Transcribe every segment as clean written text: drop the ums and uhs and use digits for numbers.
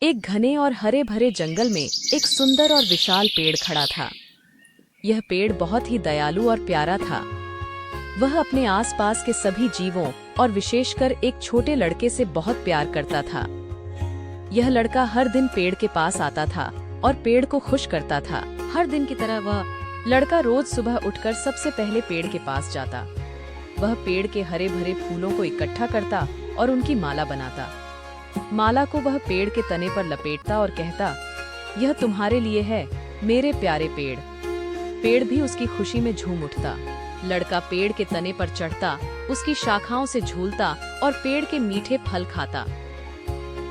एक घने और हरे भरे जंगल में एक सुंदर और विशाल पेड़ खड़ा था। यह पेड़ बहुत ही दयालु और प्यारा था। वह अपने आसपास के सभी जीवों और विशेषकर एक छोटे लड़के से बहुत प्यार करता था। यह लड़का हर दिन पेड़ के पास आता था और पेड़ को खुश करता था। हर दिन की तरह वह लड़का रोज सुबह उठकर सबसे पहले पेड़ के पास जाता। वह पेड़ के हरे भरे फूलों को इकट्ठा करता और उनकी माला बनाता। माला को वह पेड़ के तने पर लपेटता और कहता, यह तुम्हारे लिए है मेरे प्यारे पेड़। पेड़ भी उसकी खुशी में झूम उठता। लड़का पेड़ के तने पर चढ़ता, उसकी शाखाओं से झूलता और पेड़ के मीठे फल खाता।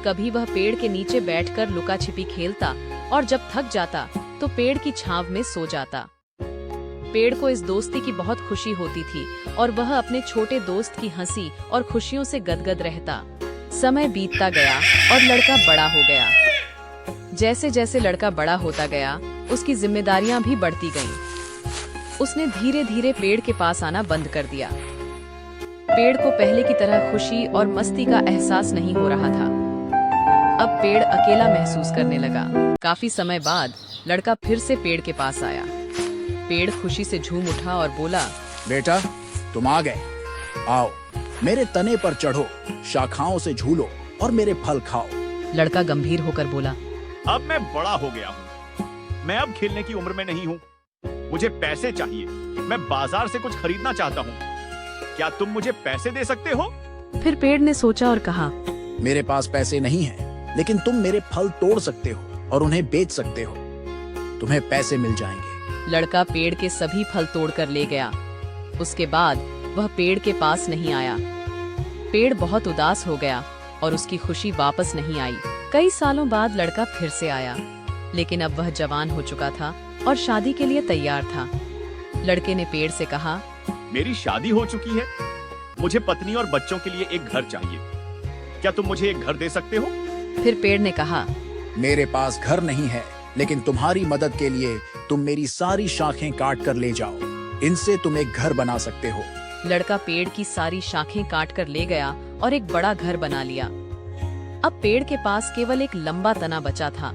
कभी वह पेड़ के नीचे बैठकर लुका छिपी खेलता और जब थक जाता तो पेड़ की छांव में सो जाता। पेड़ को इस दोस्ती की बहुत खुशी होती थी और वह अपने छोटे दोस्त की हंसी और खुशियों से गदगद रहता। समय बीतता गया और लड़का बड़ा हो गया। जैसे जैसे लड़का बड़ा होता गया, उसकी जिम्मेदारियां भी बढ़ती गईं। उसने धीरे धीरे पेड़ के पास आना बंद कर दिया। पेड़ को पहले की तरह खुशी और मस्ती का एहसास नहीं हो रहा था। अब पेड़ अकेला महसूस करने लगा। काफी समय बाद लड़का फिर से पेड़ के पास आया। पेड़ खुशी से झूम उठा और बोला, बेटा, तुम आ गए। आओ, मेरे तने पर चढ़ो, शाखाओं से झूलो और मेरे फल खाओ। लड़का गंभीर होकर बोला, अब मैं बड़ा हो गया हूँ। मैं अब खेलने की उम्र में नहीं हूँ। मुझे पैसे चाहिए। मैं बाजार से कुछ खरीदना चाहता हूँ। क्या तुम मुझे पैसे दे सकते हो? फिर पेड़ ने सोचा और कहा, मेरे पास पैसे नहीं हैं, लेकिन तुम मेरे फल तोड़ सकते हो और उन्हें बेच सकते हो। तुम्हें पैसे मिल जाएंगे। लड़का पेड़ के सभी फल तोड़कर ले गया। उसके बाद वह पेड़ के पास नहीं आया। पेड़ बहुत उदास हो गया और उसकी खुशी वापस नहीं आई। कई सालों बाद लड़का फिर से आया, लेकिन अब वह जवान हो चुका था और शादी के लिए तैयार था। लड़के ने पेड़ से कहा, मेरी शादी हो चुकी है। मुझे पत्नी और बच्चों के लिए एक घर चाहिए। क्या तुम मुझे एक घर दे सकते हो? फिर पेड़ ने कहा, मेरे पास घर नहीं है, लेकिन तुम्हारी मदद के लिए तुम मेरी सारी शाखें काट कर ले जाओ। इनसे तुम एक घर बना सकते हो। लड़का पेड़ की सारी शाखें काट कर ले गया और एक बड़ा घर बना लिया। अब पेड़ के पास केवल एक लंबा तना बचा था,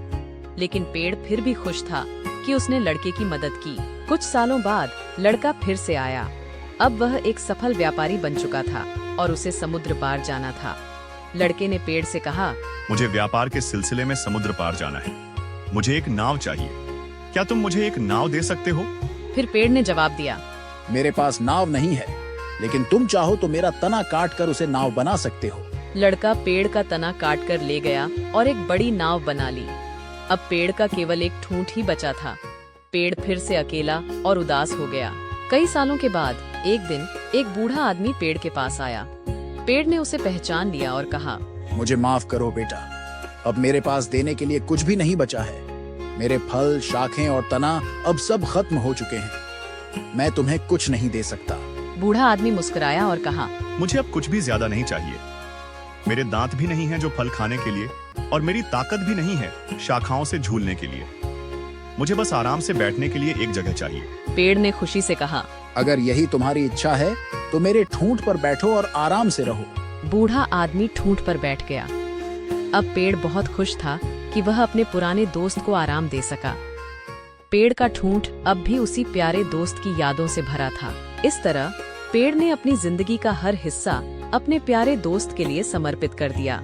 लेकिन पेड़ फिर भी खुश था कि उसने लड़के की मदद की। कुछ सालों बाद लड़का फिर से आया। अब वह एक सफल व्यापारी बन चुका था और उसे समुद्र पार जाना था। लड़के ने पेड़ से कहा, मुझे व्यापार के सिलसिले में समुद्र पार जाना है। मुझे एक नाव चाहिए। क्या तुम मुझे एक नाव दे सकते हो? फिर पेड़ ने जवाब दिया, मेरे पास नाव नहीं है, लेकिन तुम चाहो तो मेरा तना काट कर उसे नाव बना सकते हो। लड़का पेड़ का तना काट कर ले गया और एक बड़ी नाव बना ली। अब पेड़ का केवल एक ठूंठ ही बचा था। पेड़ फिर से अकेला और उदास हो गया। कई सालों के बाद एक दिन एक बूढ़ा आदमी पेड़ के पास आया। पेड़ ने उसे पहचान लिया और कहा, मुझे माफ करो बेटा, अब मेरे पास देने के लिए कुछ भी नहीं बचा है। मेरे फल, शाखें और तना अब सब खत्म हो चुके हैं। मैं तुम्हें कुछ नहीं दे सकता। बूढ़ा आदमी मुस्कुराया और कहा, मुझे अब कुछ भी ज्यादा नहीं चाहिए। मेरे दांत भी नहीं हैं जो फल खाने के लिए, और मेरी ताकत भी नहीं है शाखाओं से झूलने के लिए। मुझे बस आराम से बैठने के लिए एक जगह चाहिए। पेड़ ने खुशी से कहा, अगर यही तुम्हारी इच्छा है तो मेरे ठूंठ पर बैठो और आराम से रहो। बूढ़ा आदमी ठूंठ पर बैठ गया। अब पेड़ बहुत खुश था कि वह अपने पुराने दोस्त को आराम दे सका। पेड़ का ठूंठ अब भी उसी प्यारे दोस्त की यादों से भरा था। इस तरह पेड़ ने अपनी जिंदगी का हर हिस्सा अपने प्यारे दोस्त के लिए समर्पित कर दिया।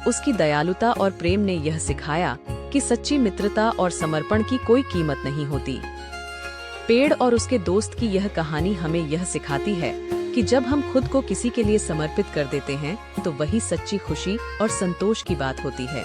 उसकी दयालुता और प्रेम ने यह सिखाया कि सच्ची मित्रता और समर्पण की कोई कीमत नहीं होती। पेड़ और उसके दोस्त की यह कहानी हमें यह सिखाती है कि जब हम खुद को किसी के लिए समर्पित कर देते हैं तो वही सच्ची खुशी और संतोष की बात होती है।